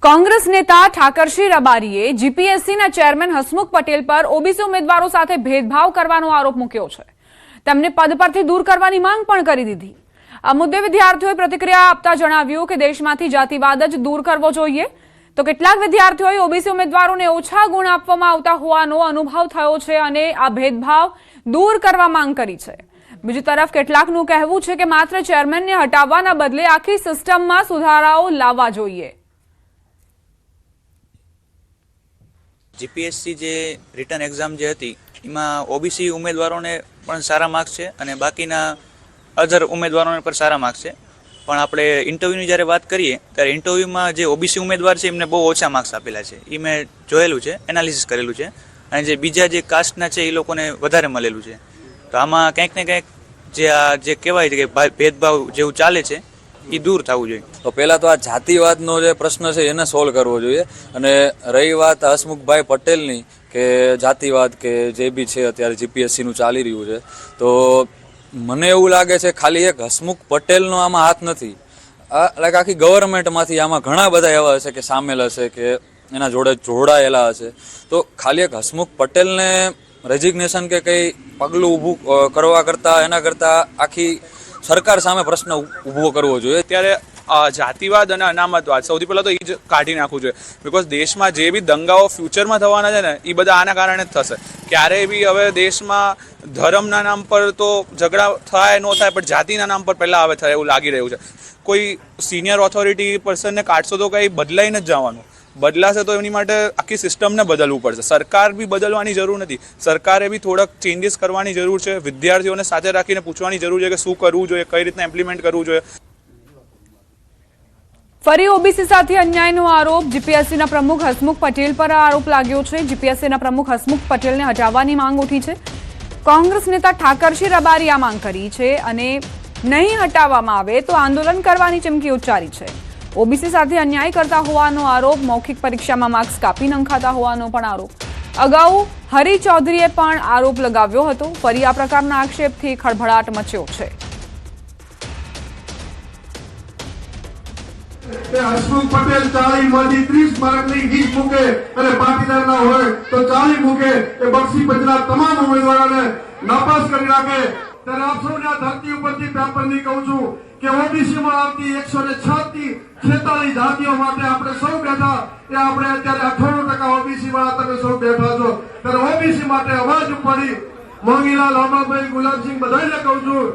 कांग्रेस नेता ઠાકરસિંહ રબારીએ જીપીએસસીના ચેરમેન હસમુખ પટેલ પર ઓબીસી ઉમેદવારો સાથે ભેદભાવ કરવાનો આરોપ મૂક્યો છે। તેમને પદ પરથી દૂર કરવાની માંગ પણ કરી દીધી। આ મુદ્દે વિદ્યાર્થીઓએ પ્રતિક્રિયા આપતા જણાવ્યું કે દેશમાંથી જાતિવાદ જ દૂર કરવો જોઈએ। તો કેટલાક વિદ્યાર્થીઓએ ઓબીસી ઉમેદવારોને ઓછા ગુણ આપવામાં આવતા હોવાનો અનુભવ થયો છે અને આ ભેદભાવ દૂર કરવા માંગ કરી છે। બીજી તરફ કેટલાકનું કહેવું છે કે માત્ર ચેરમેનને હટાવવાના બદલે આખી સિસ્ટમમાં સુધારાઓ લાવવા જોઈએ। જીપીએસસી જે રિટર્ન એક્ઝામ જે હતી એમાં ઓબીસી ઉમેદવારોને પણ સારા માર્ક્સ છે અને બાકીના અધર ઉમેદવારોને પણ સારા માર્ક્સ છે, પણ આપણે ઇન્ટરવ્યૂની જ્યારે વાત કરીએ ત્યારે ઇન્ટરવ્યૂમાં જે ઓબીસી ઉમેદવાર છે એમને બહુ ઓછા માર્ક્સ આપેલા છે। એ મેં જોયેલું છે, એનાલિસિસ કરેલું છે, અને જે બીજા જે કાસ્ટના છે એ લોકોને વધારે મળેલું છે। તો આમાં કંઈક ને કંઈક જે કહેવાય છે કે ભેદભાવ જેવું ચાલે છે એ દૂર થવું જોઈએ। તો પહેલાં તો આ જાતિવાદનો જે પ્રશ્ન છે એને સોલ્વ કરવો જોઈએ। અને રહી વાત હસમુખભાઈ પટેલની કે જાતિવાદ કે જે બી છે અત્યારે જીપીએસસીનું ચાલી રહ્યું છે, તો મને એવું લાગે છે ખાલી એક હસમુખ પટેલનો આમાં હાથ નથી, લાઈક આખી ગવર્મેન્ટમાંથી આમાં ઘણા બધા એવા હશે કે સામેલ હશે કે એના જોડે જોડાયેલા હશે। તો ખાલી એક હસમુખ પટેલને રેઝિગ્નેશન કે કંઈ પગલું ઊભું કરવા કરતાં એના કરતાં આખી સરકાર સામે પ્રશ્ન ઊભો કરવો જોઈએ। અત્યારે જાતિવાદ અને અનામતવાદ સૌથી પહેલાં તો એ જ કાઢી નાખવું જોઈએ, બિકોઝ દેશમાં જે બી દંગાઓ ફ્યુચરમાં થવાના છે ને એ બધા આના કારણે જ થશે। ક્યારેય બી હવે દેશમાં ધર્મના નામ પર તો ઝઘડા થાય ન થાય, પણ જાતિના નામ પર પહેલાં હવે થાય એવું લાગી રહ્યું છે। કોઈ સિનિયર ઓથોરિટી પર્સનને કાઢશો તો કંઈ બદલાઈને જ જવાનું, બદલાશે તો એની માટે આખી સિસ્ટમને બદલવું પડશે। સરકાર બી બદલવાની જરૂર નથી, સરકારે બી થોડાક ચેન્જીસ કરવાની જરૂર છે। વિદ્યાર્થીઓને સાથે રાખીને પૂછવાની જરૂર છે કે શું કરવું જોઈએ, કઈ રીતના ઇમ્પ્લિમેન્ટ કરવું જોઈએ। ફરી ઓબીસી સાથે અન્યાયનો આરોપ જીપીએસસીના પ્રમુખ હસમુખ પટેલ પર આરોપ લાગ્યો છે। જીપીએસસીના પ્રમુખ હસમુખ પટેલને હટાવવાની માંગ ઉઠી છે। કોંગ્રેસ નેતા ઠાકરસિંહ રબારીએ આ માંગ કરી છે અને નહીં હટાવવામાં આવે તો આંદોલન કરવાની ચીમકી ઉચ્ચારી છે। ઓબીસી સાથે અન્યાય કરતા હોવાનો આરોપ, મૌખિક પરીક્ષામાં માર્ક્સ કાપી નંખાતા હોવાનો પણ આરોપ। અગાઉ હરી ચૌધરીએ પણ આરોપ લગાવ્યો હતો। ફરી આ પ્રકારના આક્ષેપથી ખળભળાટ મચ્યો છે। હસમુખ પટેલ 40 માંથી 30 માર્કની 20 મૂકે અને પાટીદાર ના હોય તો 40 મૂકે, એ બક્ષી પંચના તમામ ઉમેદવારોને નાપાસ કરી નાખે। ત્યારે આપ સૌને આ ધરતી ઉપરથી પેપરની કહું છું કે ઓબીસીમાં આવતી 146 જાતિઓ માટે આપણે સૌ બેઠા, એ આપણે અત્યારે 98% ઓબીસી વાળા તમે સૌ બેઠા છો। ત્યારે ઓબીસી માટે અવાજ ઉપાડી મોંઘીલાલ, રામાભાઈ, ગુલાબસિંહ બધાને કહું છું,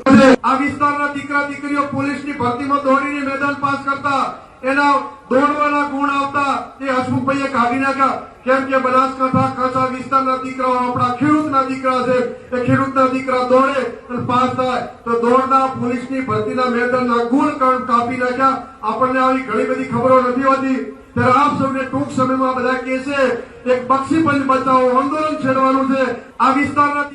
આ વિસ્તારના દીકરા દીકરીઓ પોલીસની ભરતીમાં દોડીને મેદાન પાસ કરતા, એના દોડવાના ગુણ આવતા એ હસમુખભાઈએ કાઢી નાખ્યા। કેમ કે બનાસકાંઠા કચ્છ વિસ્તારના દીકરાઓ આપણા ખેડૂતના દીકરા છે, એ ખેડૂતના દીકરા દોડે અને પાસ થાય, તો દોડના પોલીસની ભરતીના મેદાનના ગુણ કાપી નાખ્યા। આપણને આવી ઘણી બધી ખબરો નથી હોતી। ત્યારે આપ સૌને ટૂંક સમયમાં બધા કહેશે એક બક્ષી પંચ બચાવો આંદોલન છેડવાનું છે આ વિસ્તારના।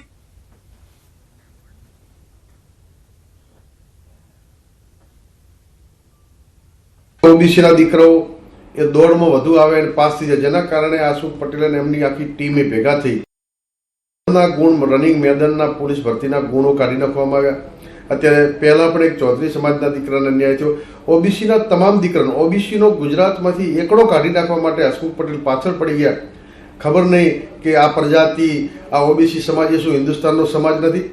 ઓબીસીના દીકરાઓ એ દોડમાં વધુ આવે અને પાસ થઈ જાય, જેના કારણે હસમુખ પટેલ અને એમની આખી ટીમે ભેગા થઈ ગુણ રનિંગ મેદાનના પોલીસ ભરતીના ગુણો કાઢી નાખવામાં આવ્યા। અત્યારે પહેલા પણ એક ચૌધરી સમાજના દીકરાને ન્યાય થયો। ઓબીસીના તમામ દીકરાનો ઓબીસીનો ગુજરાતમાંથી એકડો કાઢી નાખવા માટે હસમુખ પટેલ પાછળ પડી ગયા। ખબર નહીં કે આ પ્રજાતિ, આ ઓબીસી સમાજ એ શું હિન્દુસ્તાનનો સમાજ નથી?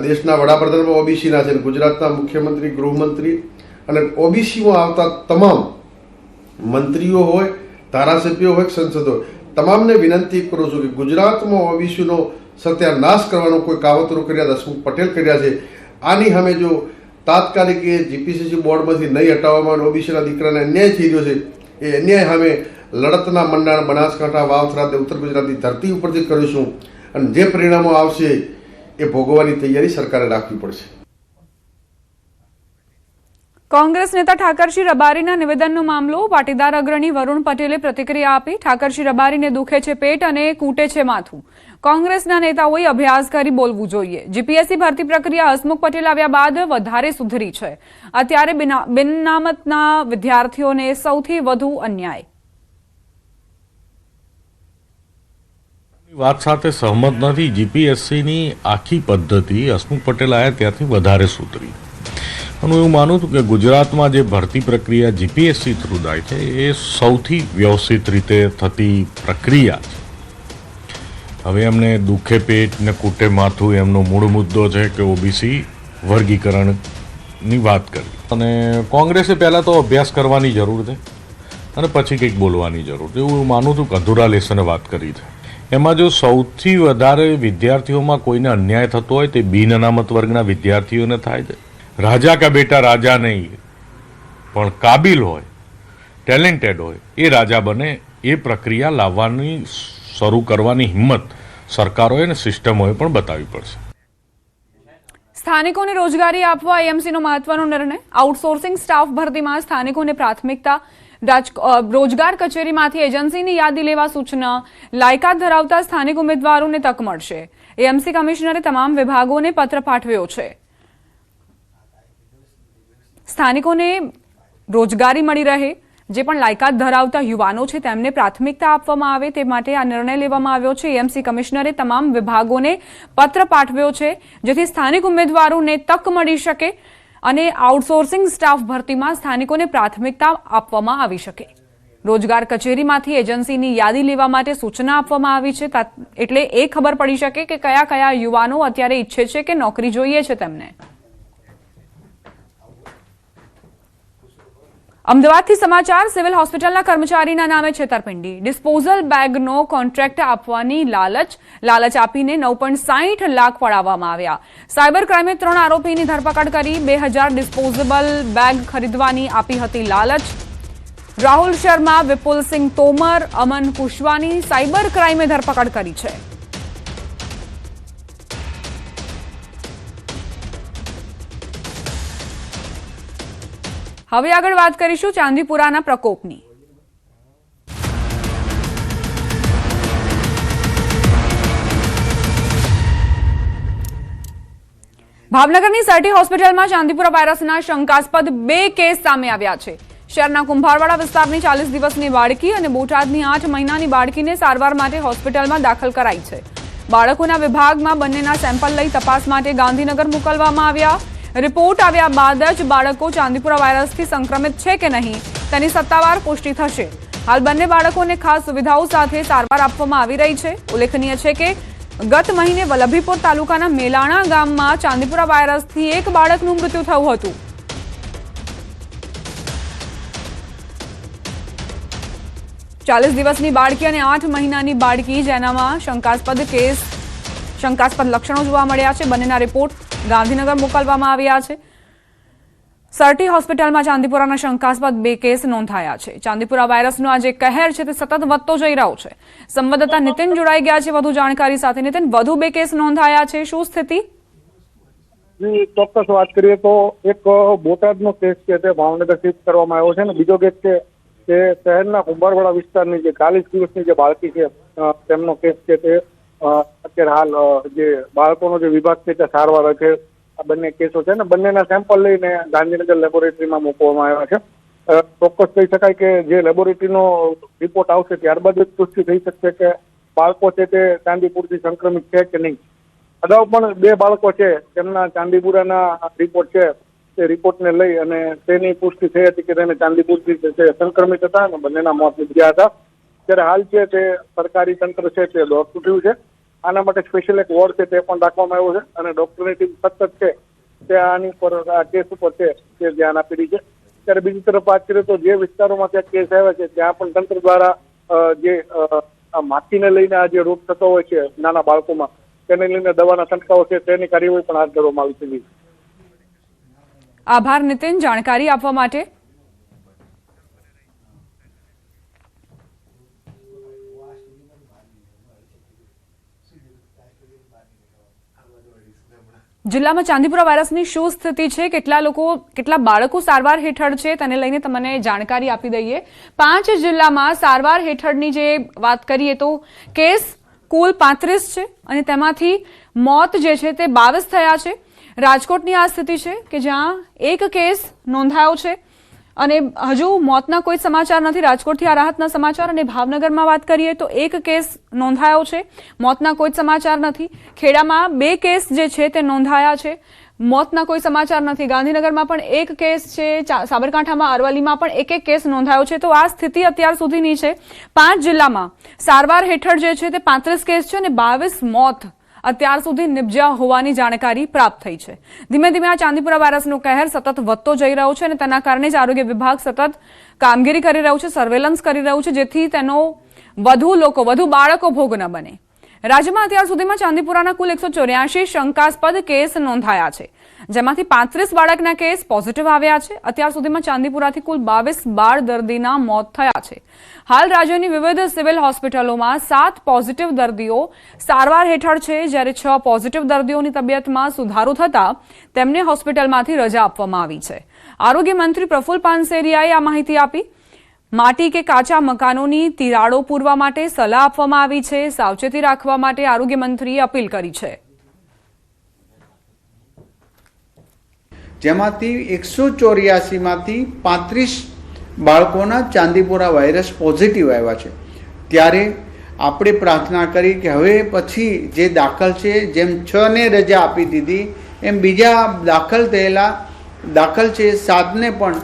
દેશના વડાપ્રધાન ઓબીસીના છે, ગુજરાતના મુખ્યમંત્રી, ગૃહમંત્રી અને ઓબીસીમાં આવતા તમામ મંત્રીઓ હોય, ધારાસભ્યો હોય, સંસદો, તમામને વિનંતી કરું છું કે ગુજરાતમાં ઓબીસીનો સત્યાનાશ કરવાનો કોઈ કાવતરો કર્યા હસમુખ પટેલ કર્યા છે। આની સામે જો તાત્કાલિક એ જીપીસીસી બોર્ડમાંથી નહીં હટાવવામાં ઓબીસીના દીકરાને અન્યાય થઈ રહ્યો છે, એ અન્યાય સામે લડતના મંડાણ બનાસકાંઠા, વાવથરા, ઉત્તર ગુજરાતની ધરતી ઉપરથી કરીશું અને જે પરિણામો આવશે એ ભોગવવાની તૈયારી સરકારે રાખવી પડશે। કોંગ્રેસ નેતા ઠાકરસિંહ રબારીના નિવેદનનો મામલો, પાટીદાર અગ્રણી વરુણ પટેલે પ્રતિક્રિયા આપી। ઠાકરસિંહ રબારીને દુખે છે પેટ અને કૂટે છે માથું। કોંગ્રેસના નેતાઓએ અભ્યાસ કરી બોલવું જોઈએ। જીપીએસસી ભરતી પ્રક્રિયા હસમુખ પટેલ આવ્યા બાદ વધારે સુધરી છે। અત્યારે બિનનામતના વિદ્યાર્થીઓને સૌથી વધુ અન્યાય। વાત સાથે સહમત નથી। જીપીએસસીની આખી પદ્ધતિ હસમુખ પટેલ આવ્યા ત્યારથી વધારે સુધરી। હું એવું માનું છું કે ગુજરાતમાં જે ભરતી પ્રક્રિયા જીપીએસસી થ્રુ થાય છે એ સૌથી વ્યવસ્થિત રીતે થતી પ્રક્રિયા છે. હવે એમને દુખે પેટ ને કૂટે માથું એમનો મૂળ મુદ્દો છે કે ઓબીસી વર્ગીકરણની વાત કરી, અને કોંગ્રેસે પહેલાં તો અભ્યાસ કરવાની જરૂર છે અને પછી કંઈક બોલવાની જરૂર છે. એવું માનું છું કે અધૂરા લેસને વાત કરી છે. એમાં જો સૌથી વધારે વિદ્યાર્થીઓમાં કોઈને અન્યાય થતો હોય તે બિન અનામત વર્ગના વિદ્યાર્થીઓને થાય છે. રાજા કા બેટા રાજા નહીં, પણ કાબિલ હોય, ટેલેન્ટેડ હોય એ રાજા બને, એ પ્રક્રિયા લાવવાની શરૂ કરવાની હિંમત સરકારોએ અને સિસ્ટમોએ પણ બતાવવી પડશે. સ્થાનિકોને રોજગારી આપવા એએમસીનો મહત્વનો નિર્ણય. આઉટસોર્સિંગ સ્ટાફ ભરતીમાં સ્થાનિકોને પ્રાથમિકતા. રોજગાર કચેરીમાંથી એજન્સીની યાદી લેવા સૂચના. લાયકાત ધરાવતા સ્થાનિક ઉમેદવારોને તક મળશે. એએમસી કમિશનરે તમામ વિભાગોને પત્ર પાઠવ્યો છે. સ્થાનિકોને રોજગારી મળી રહે, જે પણ લાયકાત ધરાવતા યુવાનો છે તેમને પ્રાથમિકતા આપવામાં આવે તે માટે આ નિર્ણય લેવામાં આવ્યો છે. એએમસી કમિશનરે તમામ વિભાગોને પત્ર પાઠવ્યો છે જેથી સ્થાનિક ઉમેદવારોને તક મળી શકે અને આઉટસોર્સિંગ સ્ટાફ ભરતીમાં સ્થાનિકોને પ્રાથમિકતા આપવામાં આવી શકે. રોજગાર કચેરીમાંથી એજન્સીની યાદી લેવા માટે સૂચના આપવામાં આવી છે, એટલે એ ખબર પડી શકે કે કયા કયા યુવાનો અત્યારે ઈચ્છે છે કે નોકરી જોઈએ છે તેમને. અમદાવાદથી સમાચાર. સિવિલ હોસ્પિટલના કર્મચારીના નામે છેતરપિંડી. ડિસ્પોઝલ બેગનો કોન્ટ્રાક્ટ આપવાની લાલચ આપીને 9.60 લાખ પડાવવામાં આવ્યા. સાયબર ક્રાઇમે 3 આરોપીની ધરપકડ કરી. 2000 ડિસ્પોઝેબલ બેગ ખરીદવાની આપી હતી લાલચ. રાહુલ શર્મા, વિપુલસિંહ તોમર, અમન કુશવાની સાયબર ક્રાઇમે ધરપકડ કરી છે. હવે આગળ વાત કરીશું ચાંદીપુરાના પ્રકોપની. ભાવનગરની સરટી હોસ્પિટલમાં ચાંદીપુરા વાયરસના શંકાસ્પદ 2 કેસ સામે આવ્યા છે. શહેરના કુંભારવાડા વિસ્તારની 40 દિવસની બાળકી અને બોટાદની 8 મહિનાની બાળકીને સારવાર માટે હોસ્પિટલમાં દાખલ કરાઈ છે. બાળકોના વિભાગમાં બંનેના સેમ્પલ લઈ તપાસ માટે ગાંધીનગર મોકલવામાં આવ્યા. રિપોર્ટ આવ્યા બાદ જ બાળકો ચાંદીપુરા વાયરસથી સંક્રમિત છે કે નહીં તેની સત્તાવાર પુષ્ટિ થશે. હાલ બંને બાળકોને ખાસ સુવિધાઓ સાથે સારવાર આપવામાં આવી રહી છે. ઉલ્લેખનીય છે કે ગત મહિને વલ્લભીપુર તાલુકાના મેલાણા ગામમાં ચાંદીપુરા વાયરસથી એક બાળકનું મૃત્યુ થયું હતું. ચાલીસ દિવસની બાળકી અને 8 મહિનાની બાળકી જેનામાં શંકાસ્પદ લક્ષણો જોવા મળ્યા છે. બંનેના રિપોર્ટ ગાંધીનગર મોકલવામાં આવ્યા છે. સરટી હોસ્પિટલમાં ચાંદીપુરાના શંકાસ્પદ 2 કેસ નોંધાયા છે. ચાંદીપુરા વાયરસનો આ જે કહેર છે તે સતત વધતો જઈ રહ્યો છે. સંવાદદાતા નીતિન જોડાઈ ગયા છે વધુ જાણકારી સાથે. નીતિન, વધુ 2 કેસ નોંધાયા છે, શું સ્થિતિ? ચોક્કસ વાત કરીએ તો એક બોટાદનો કેસ છે તે ભાવનગર શિફ્ટ કરવામાં આવ્યો છે અને બીજો કેસ છે તે શહેરના કુંભારવાડા વિસ્તારની જે 40 દિવસની જે બાળકી છે તેમનો કેસ છે તે અત્યારે હાલ જે બાળકોનો જે વિભાગ છે તે સારવાર છે. આ બંને કેસો છે ને બંનેના સેમ્પલ લઈને ગાંધીનગર લેબોરેટરીમાં મૂકવામાં આવ્યા છે. ચોક્કસ કહી શકાય કે જે લેબોરેટરીનો રિપોર્ટ આવશે ત્યારબાદ જ પુષ્ટિ થઈ શકશે કે બાળકો છે તે ચાંદીપુરથી સંક્રમિત છે કે નહીં. અગાઉ પણ 2 બાળકો છે તેમના ચાંદીપુરાના રિપોર્ટ છે તે રિપોર્ટને લઈ અને તેની પુષ્ટિ થઈ હતી કે તેને ચાંદીપુરથી સંક્રમિત હતા અને બંનેના મોત નીપજ્યા હતા. ત્યારે હાલ છે તે સરકારી તંત્ર છે તે દોડતું થયું છે. આના માટે સ્પેશિયલ એક વોર્ડ છે તે પણ રાખવામાં આવ્યો છે અને ડોક્ટરની ટીમ સતત છે તે આની પર આ કેસ ઉપર છે તે ધ્યાન આપી રહી છે. ત્યારે બીજી તરફ વાત કરીએ તો જે વિસ્તારોમાં ત્યાં કેસ આવ્યા છે ત્યાં પણ તંત્ર દ્વારા જે માખીને લઈને આ જે રોગ થતો હોય છે નાના બાળકોમાં તેને લઈને દવાના છંટકાવ છે તેની કાર્યવાહી પણ હાથ ધરવામાં આવી છે. આભાર નીતિન જાણકારી આપવા માટે. જિલ્લામાં ચાંદીપુરા વાયરસની શું સ્થિતિ છે, કેટલા બાળકો સારવાર હેઠળ છે તેને લઈને તમને જાણકારી આપી દઈએ. 5 જિલ્લામાં સારવાર હેઠળની જે વાત કરીએ તો કેસ કુલ 35 છે અને તેમાંથી મોત જે છે તે 22 થયા છે. રાજકોટની આ સ્થિતિ છે કે જ્યાં 1 કેસ નોંધાયો છે અને હજુ મોતના કોઈ સમાચાર નથી. રાજકોટથી આ રાહતના સમાચાર. અને ભાવનગરમાં વાત કરીએ તો 1 કેસ નોંધાયો છે, મોતના કોઈ સમાચાર નથી. ખેડામાં 2 કેસ જે છે તે નોંધાયા છે. મોતના કોઈ સમાચાર નથી. ગાંધીનગરમાં પણ એક કેસ છે, સાબરકાંઠામાં અરવલ્લીમાં પણ એક કેસ નોંધાયો છે. તો આ સ્થિતિ અત્યાર સુધીની છે. 5 જિલ્લામાં સારવાર હેઠળ જે છે તે 35 કેસ છે અને 22 મોત અત્યાર સુધી નિપજ્યા હોવાની જાણકારી પ્રાપ્ત થઈ છે. ધીમે ધીમે આ ચાંદીપુરા વાયરસનો કહેર સતત વધતો જઈ રહ્યો છે અને તેના કારણે જ આરોગ્ય વિભાગ સતત કામગીરી કરી રહ્યું છે, સર્વેલન્સ કરી રહ્યું છે, જેથી તેનો વધુ બાળકો ભોગ ન બને. રાજ્યમાં અત્યાર સુધીમાં ચાંદીપુરાના કુલ 184 શંકાસ્પદ કેસ નોંધાયા છે, જેમાંથી 35 બાળકના કેસ પોઝિટિવ આવ્યા છે. અત્યાર સુધીમાં ચાંદીપુરાથી કુલ 22 બાળ દર્દીના મોત થયા છે. હાલ રાજ્યની વિવિધ સિવિલ હોસ્પિટલોમાં 7 પોઝિટિવ દર્દીઓ સારવાર હેઠળ છે, જ્યારે 6 પોઝિટિવ દર્દીઓની તબિયતમાં સુધારો થતા તેમને હોસ્પિટલમાંથી રજા આપવામાં આવી છે. આરોગ્ય મંત્રી પ્રફુલ્લ પાનસેરિયાએ આ માહિતી આપી. માટી કે કાચા મકાનોની તિરાડો પૂરવા માટે સલાહ આપવામાં આવી છે. સાવચેતી રાખવા માટે આરોગ્ય મંત્રીએ અપીલ કરી છે. જેમાંથી 184માંથી 35 બાળકોના ચાંદીપુરા વાયરસ પોઝિટિવ આવ્યા છે. ત્યારે આપણે પ્રાર્થના કરી કે હવે પછી જે દાખલ છે, જેમ 6ને રજા આપી દીધી એમ બીજા દાખલ છે 7ને પણ